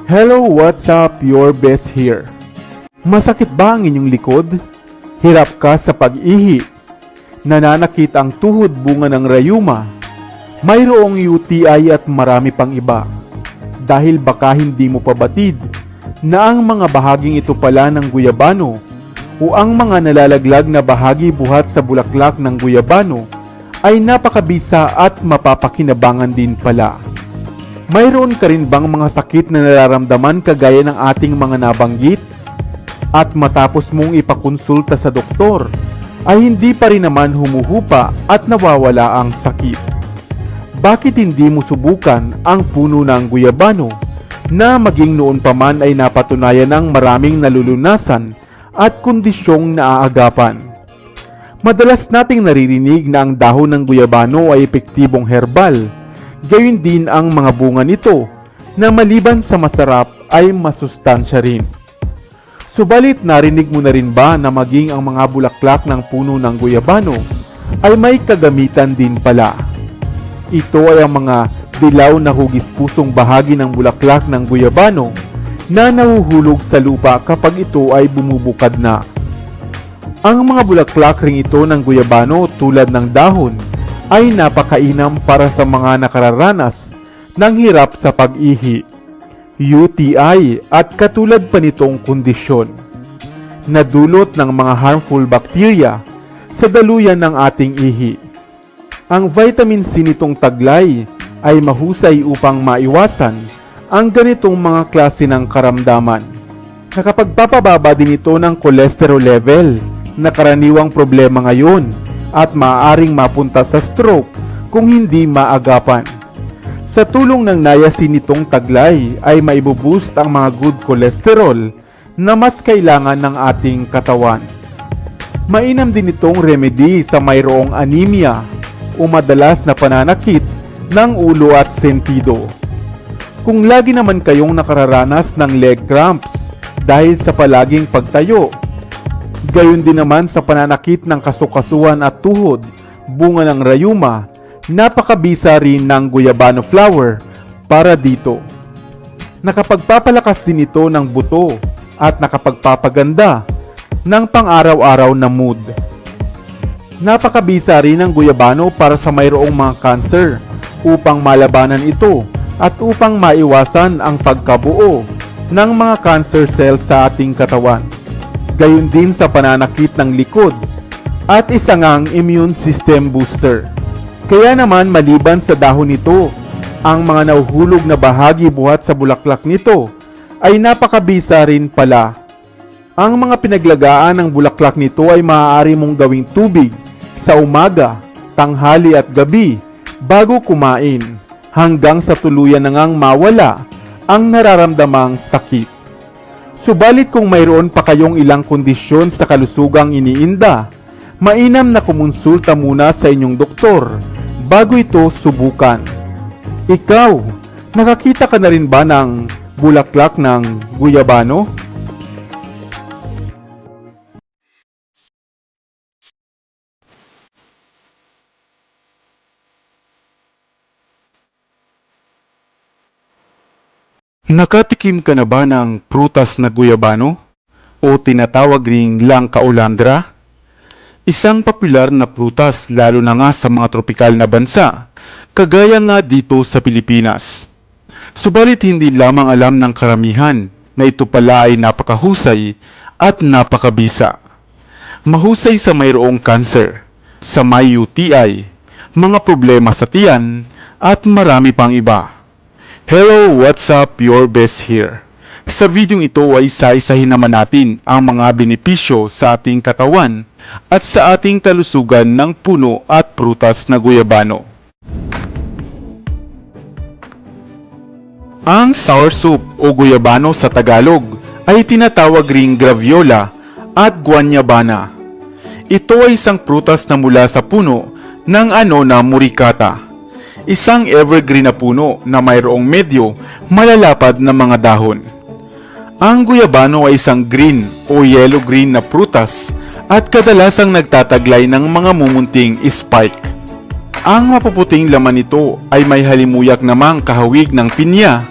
Hello, what's up? Your best here. Masakit ba ang inyong likod? Hirap ka sa pag-ihi? Nananakit ang tuhod bunga ng rayuma? Mayroong UTI at marami pang iba. Dahil baka hindi mo pabatid na ang mga bahaging ito pala ng guyabano o ang mga nalalaglag na bahagi buhat sa bulaklak ng guyabano ay napakabisa at mapapakinabangan din pala. Mayroon ka rin bang mga sakit na nararamdaman kagaya ng ating mga nabanggit? At matapos mong ipakonsulta sa doktor, ay hindi pa rin naman humuhupa at nawawala ang sakit. Bakit hindi mo subukan ang puno ng guyabano na maging noon pa man ay napatunayan ng maraming nalulunasan at kondisyong naaagapan? Madalas nating naririnig na ang dahon ng guyabano ay epektibong herbal. Gayon din ang mga bunga nito na maliban sa masarap ay masustansya rin. Subalit narinig mo na rin ba na maging ang mga bulaklak ng puno ng guyabano ay may kagamitan din pala? Ito ay ang mga dilaw na hugis-pusong bahagi ng bulaklak ng guyabano na nahuhulog sa lupa kapag ito ay bumubukad na. Ang mga bulaklak ring ito ng guyabano tulad ng dahon ay napakainam para sa mga nakararanas ng hirap sa pag-ihi, UTI at katulad pa nitong kondisyon na dulot ng mga harmful bacteria sa daluyan ng ating ihi. Ang vitamin C nitong taglay ay mahusay upang maiwasan ang ganitong mga klase ng karamdaman. Nakapagpapababa din ito ng cholesterol level na karaniwang problema ngayon at maaaring mapunta sa stroke kung hindi maagapan. Sa tulong ng niacin nitong taglay ay maibuboost ang mga good cholesterol na mas kailangan ng ating katawan. Mainam din itong remedy sa mayroong anemia o madalas na pananakit ng ulo at sentido. Kung lagi naman kayong nakararanas ng leg cramps dahil sa palaging pagtayo, gayon din naman sa pananakit ng kasukasuan at tuhod, bunga ng rayuma, napakabisa rin ng guyabano flower para dito. Nakapagpapalakas din ito ng buto at nakapagpapaganda ng pang-araw-araw na mood. Napakabisa rin ng guyabano para sa mayroong mga cancer upang malabanan ito at upang maiwasan ang pagkabuo ng mga cancer cells sa ating katawan. Gayon din sa pananakit ng likod at isa ngang immune system booster. Kaya naman maliban sa dahon nito, ang mga nahuhulog na bahagi buhat sa bulaklak nito ay napakabisa rin pala. Ang mga pinaglagaan ng bulaklak nito ay maaari mong gawing tubig sa umaga, tanghali at gabi bago kumain hanggang sa tuluyan na ngang mawala ang nararamdamang sakit. Subalit kung mayroon pa kayong ilang kondisyon sa kalusugang iniinda, mainam na kumonsulta muna sa inyong doktor bago ito subukan. Ikaw, nakakita ka na rin ba ng bulaklak ng guyabano? Nakatikim ka na ba ng prutas na guyabano o tinatawag ring langka ulandra? Isang popular na prutas lalo na nga sa mga tropikal na bansa, kagaya nga dito sa Pilipinas. Subalit hindi lamang alam ng karamihan na ito pala ay napakahusay at napakabisa. Mahusay sa mayroong cancer, sa may UTI, mga problema sa tiyan at marami pang iba. Hello, what's up? Your best here. Sa videong ito ay isa-isahin naman natin ang mga benepisyo sa ating katawan at sa ating kalusugan ng puno at prutas na guyabano. Ang soursop o guyabano sa Tagalog ay tinatawag ring graviola at guanyabana. Ito ay isang prutas na mula sa puno ng na muricata. Isang evergreen na puno na mayroong medyo malalapad na mga dahon. Ang guyabano ay isang green o yellow-green na prutas at kadalasang nagtataglay ng mga mumunting spike. Ang mapuputing laman nito ay may halimuyak namang kahawig ng pinya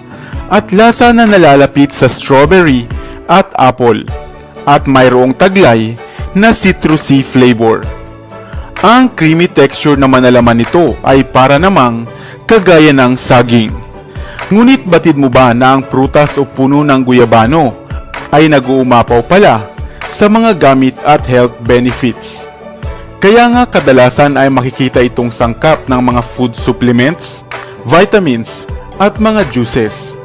at lasa na nalalapit sa strawberry at apple at mayroong taglay na citrusy flavor. Ang creamy texture naman na laman nito ay para namang kagaya ng saging. Ngunit batid mo ba na ang prutas o puno ng guyabano ay nag-uumapaw pala sa mga gamit at health benefits? Kaya nga kadalasan ay makikita itong sangkap ng mga food supplements, vitamins at mga juices.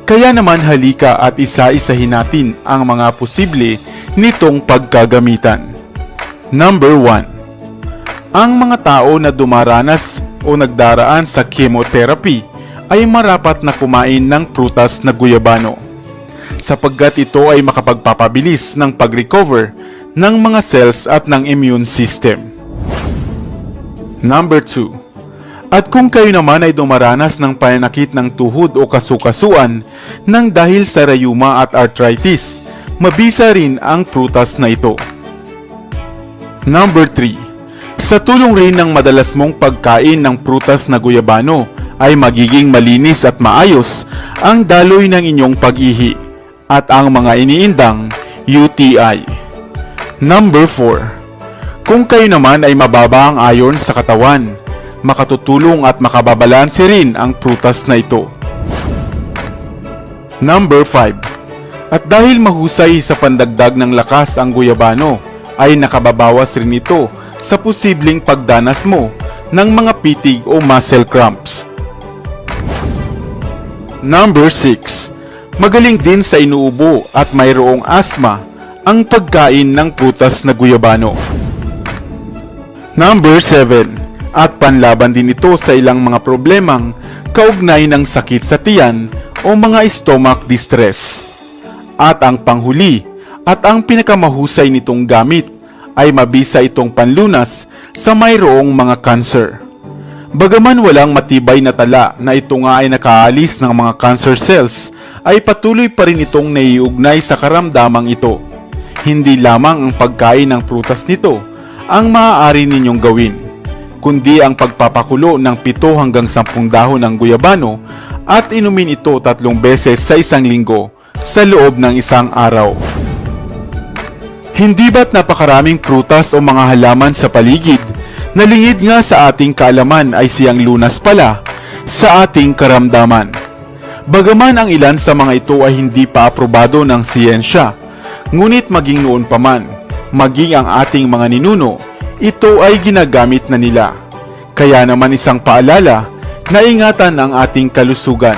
Kaya naman halika at isa-isahin natin ang mga posible nitong pagkagamitan. Number 1. Ang mga tao na dumaranas o nagdaraan sa chemotherapy ay marapat na kumain ng prutas na guyabano, sapagkat ito ay makapagpapabilis ng pag-recover ng mga cells at ng immune system. Number 2. At kung kayo naman ay dumaranas ng pananakit ng tuhod o kasukasuan ng dahil sa rayuma at arthritis, mabisa rin ang prutas na ito. Number 3. Sa tulong rin ng madalas mong pagkain ng prutas na guyabano ay magiging malinis at maayos ang daloy ng inyong pag-ihi at ang mga iniindang UTI. Number 4. Kung kayo naman ay mababa ang iron sa katawan, makatutulong at makababalanse rin ang prutas na ito. Number 5. At dahil mahusay sa pandagdag ng lakas ang guyabano, ay nakababawas rin ito sa posibleng pagdanas mo ng mga pitig o muscle cramps. Number 6. Magaling din sa inuubo at mayroong asthma ang pagkain ng prutas na guyabano. Number 7. At panlaban din ito sa ilang mga problemang kaugnay ng sakit sa tiyan o mga stomach distress. At ang panghuli at ang pinakamahusay nitong gamit ay mabisa itong panlunas sa mayroong mga cancer. Bagaman walang matibay na tala na ito nga ay nakaalis ng mga cancer cells, ay patuloy pa rin itong naiugnay sa karamdamang ito. Hindi lamang ang pagkain ng prutas nito ang maaari ninyong gawin, kundi ang pagpapakulo ng 7 hanggang 10 dahon ng guyabano at inumin ito 3 beses sa isang linggo sa loob ng isang araw. Hindi ba't napakaraming prutas o mga halaman sa paligid na lingid nga sa ating kaalaman ay siyang lunas pala sa ating karamdaman? Bagaman ang ilan sa mga ito ay hindi pa aprobado ng siyensya, ngunit maging noon pa man, maging ang ating mga ninuno, ito ay ginagamit na nila. Kaya naman isang paalala na ingatan ang ating kalusugan,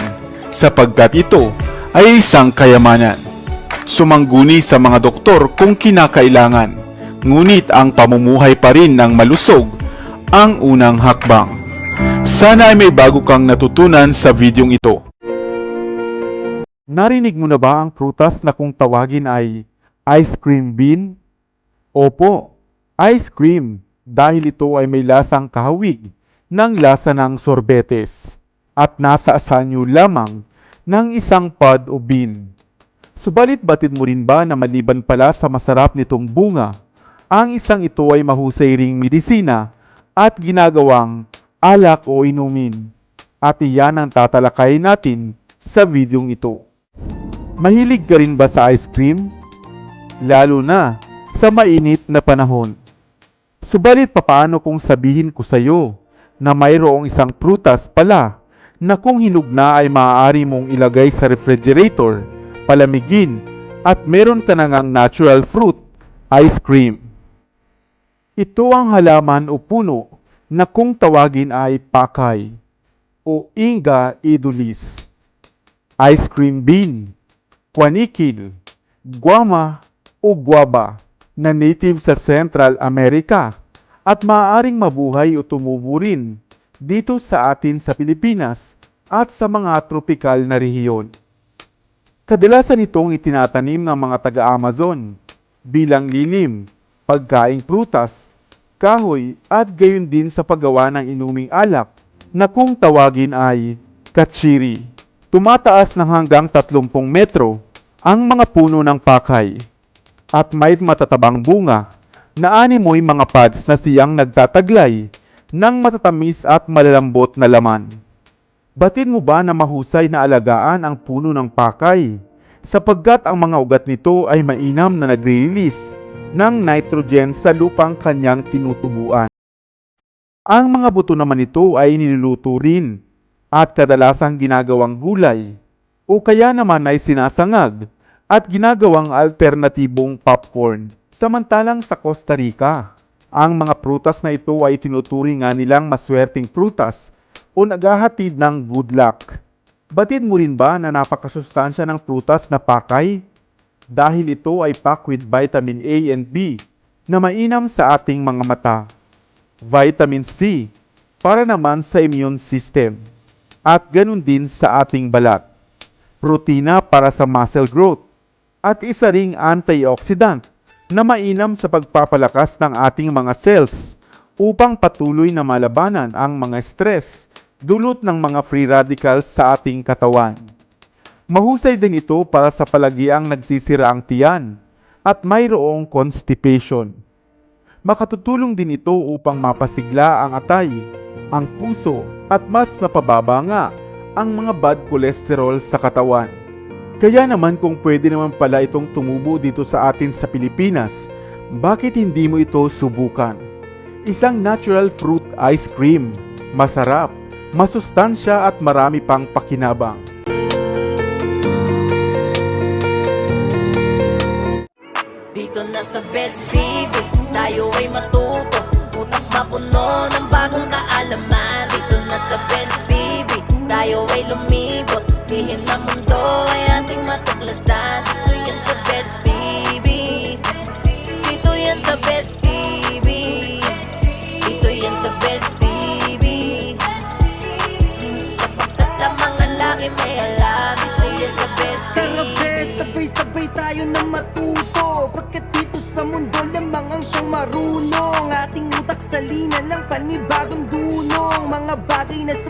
sapagkat ito ay isang kayamanan. Sumangguni sa mga doktor kung kinakailangan, ngunit ang pamumuhay pa rin ng malusog ang unang hakbang. Sana ay may bago kang natutunan sa videong ito. Narinig mo na ba ang prutas na kung tawagin ay ice cream bean? Opo, ice cream, dahil ito ay may lasang kahawig ng lasa ng sorbetes at nasa asanyo lamang ng isang pod o bean. Subalit batid mo rin ba na maliban pala sa masarap nitong bunga, ang isang ito ay mahusay ring medisina at ginagawang alak o inumin? At iyan ang tatalakay natin sa videong ito. Mahilig ka rin ba sa ice cream? Lalo na sa mainit na panahon. Subalit papaano kung sabihin ko sa iyo na mayroong isang prutas pala na kung hinog na ay maaari mong ilagay sa refrigerator, palamigin, at meron ka na ngang natural fruit ice cream. Ito ang halaman o puno na kung tawagin ay pakay o Inga edulis, ice cream bean, kwanikil, guama o guava na native sa Central America at maaaring mabuhay o tumubo rin dito sa atin sa Pilipinas at sa mga tropikal na rehiyon. Kadalasan itong itinatanim ng mga taga-Amazon bilang lilim, pagkaing prutas, kahoy at gayon din sa paggawa ng inuming alak na kung tawagin ay kachiri. Tumataas ng hanggang 30 metro ang mga puno ng pakay at may matatabang bunga na animoy mga pods na siyang nagtataglay ng matatamis at malalambot na laman. Batid mo ba na mahusay na alagaan ang puno ng pakay? Sapagkat ang mga ugat nito ay mainam na nagre-release ng nitrogen sa lupang kanyang tinutubuan. Ang mga buto naman nito ay niluluto rin at kadalasang ginagawang gulay o kaya naman ay sinasangag at ginagawang alternatibong popcorn. Samantalang sa Costa Rica, ang mga prutas na ito ay tinuturing nga nilang maswerteng prutas o naghahatid ng good luck. Batid mo rin ba na napakasustansya ng prutas na pakay? Dahil ito ay packed with vitamin A and B na mainam sa ating mga mata. Vitamin C para naman sa immune system at ganun din sa ating balat. Protina para sa muscle growth at isa ring antioxidant na mainam sa pagpapalakas ng ating mga cells upang patuloy na malabanan ang mga stress dulot ng mga free radicals sa ating katawan. Mahusay din ito para sa palagiang nagsisira ang tiyan at mayroong constipation. Makatutulong din ito upang mapasigla ang atay, ang puso at mas mapababa nga ang mga bad cholesterol sa katawan. Kaya naman kung pwede naman pala itong tumubo dito sa atin sa Pilipinas, bakit hindi mo ito subukan? Isang natural fruit ice cream, masarap, masustansya at marami pang pakinabang. Dito na sa Best TV, tayo ay matuto, utak mapuno ng bagong kaalaman. Dito na sa Best TV, tayo ay lumibot, lihim na mundo ay ating matuklasan. Dito yan sa Best TV, dito yan sa Best TV, dito yan sa Best TV. Sapagkat ang mga laki may alam, dito yan sa Best Tara TV. be, sabay-sabay tayo na matuto, pagkat dito sa mundo lamang ang siyang marunong. Ating utak salina ng panibagong dunong, mga bagay na sa